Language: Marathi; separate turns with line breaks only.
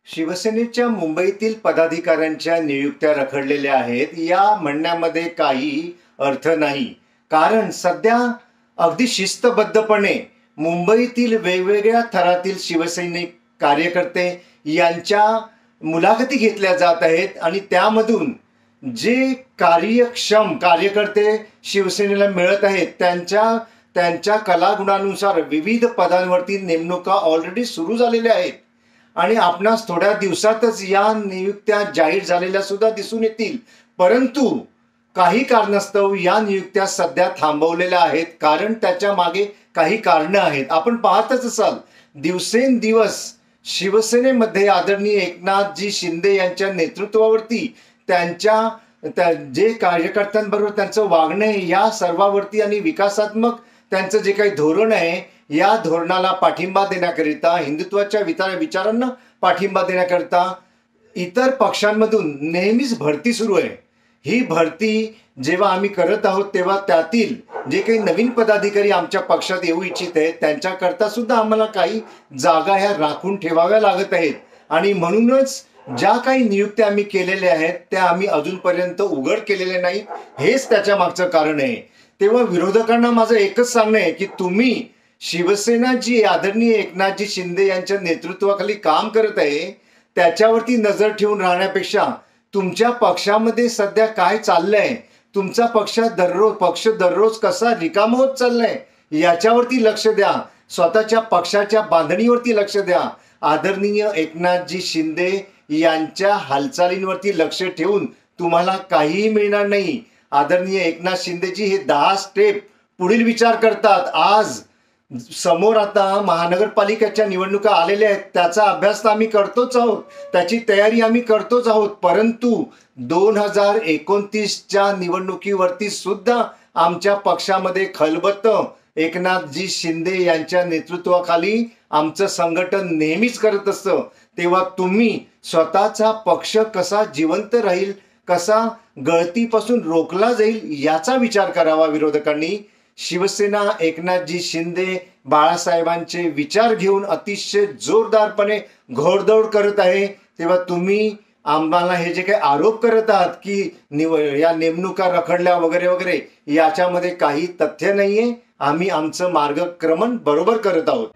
शिवसेनेच्या मुंबईतील पदाधिकाऱ्यांच्या नियुक्त्या रखडलेल्या आहेत या म्हणण्यामध्ये काही अर्थ नाही. कारण सध्या अगदी शिस्तबद्धपणे मुंबईतील वेगवेगळ्या थरातील शिवसैनिक कार्यकर्ते यांच्या मुलाखती घेतल्या जात आहेत आणि त्यामधून जे कार्यक्षम कार्यकर्ते शिवसेनेला मिळत आहेत त्यांच्या कलागुणानुसार विविध पदांवरती नेमणुका ऑलरेडी सुरू झालेल्या आहेत आणि आपणास थोड्या दिवसातच या नियुक्त्या जाहीर झालेल्या सुद्धा दिसून येतील. परंतु काही कारणास्तव या नियुक्त्या सध्या थांबवलेल्या आहेत. कारण त्याच्या मागे काही कारणं आहेत. आपण पाहतच असाल दिवसेंदिवस शिवसेनेमध्ये आदरणीय एकनाथजी शिंदे यांच्या नेतृत्वावरती जे कार्यकर्त्यांबरोबर त्यांचं वागणं आहे या सर्वावरती आणि विकासात्मक त्यांचं जे काही धोरण आहे या धोरणाला पाठिंबा देण्याकरिता, हिंदुत्वाच्या विचारांना पाठिंबा देण्याकरिता इतर पक्षांमधून नेहमीच भरती सुरू आहे. ही भरती जेव्हा आम्ही करत आहोत तेव्हा त्यातील जे काही नवीन पदाधिकारी आमच्या पक्षात येऊ इच्छित आहेत त्यांच्याकरता सुद्धा आम्हाला काही जागा ह्या राखून ठेवाव्या लागत आहेत आणि म्हणूनच ज्या काही नियुक्त्या आम्ही केलेल्या आहेत त्या आम्ही अजूनपर्यंत उघड केलेल्या नाहीत. हेच त्याच्या मागचं कारण आहे. तेव्हा विरोधकांना माझं एकच सांगणं आहे की तुम्ही शिवसेना जी आदरणीय एकनाथजी शिंदे यांच्या नेतृत्वाखाली काम करत आहे त्याच्यावरती नजर ठेवून राहण्यापेक्षा तुमच्या पक्षामध्ये सध्या काय चाललंय, तुमचा पक्ष दररोज कसा रिकामा होत चाललाय याच्यावरती लक्ष द्या. स्वतःच्या पक्षाच्या बांधणीवरती लक्ष द्या. आदरणीय एकनाथजी शिंदे यांच्या हालचालींवरती लक्ष ठेवून तुम्हाला काहीही मिळणार नाही. आदरणीय एकनाथ शिंदेजी हे 10 स्टेप पुढील विचार करतात. आज समोर आता महानगरपालिकेच्या निवडणुका आलेल्या आहेत. त्याचा अभ्यास तर आम्ही करतोच आहोत, त्याची तयारी आम्ही करतोच आहोत. परंतु 2029च्या निवडणुकीवरती सुद्धा आमच्या पक्षामध्ये खलबत्तं एकनाथजी शिंदे यांच्या नेतृत्वाखाली आमचं संघटन नेहमीच करत असतं. तेव्हा तुम्ही स्वतःचा पक्ष कसा जिवंत राहील, कसा गळतीपासून रोखला जाईल याचा विचार करावा विरोधकांनी. शिवसेना एकनाथजी शिंदे बाळासाहेबांचे विचार घेऊन अतिशय जोरदारपणे घोडदौड करत आहे. तेव्हा तुम्ही आम्हाला हे जे काही आरोप करत आहात की या नेमणुका रखडल्या वगैरे वगैरे याच्यामध्ये काही तथ्य नाहीये. आम्ही आमचं मार्गक्रमण बरोबर करत आहोत.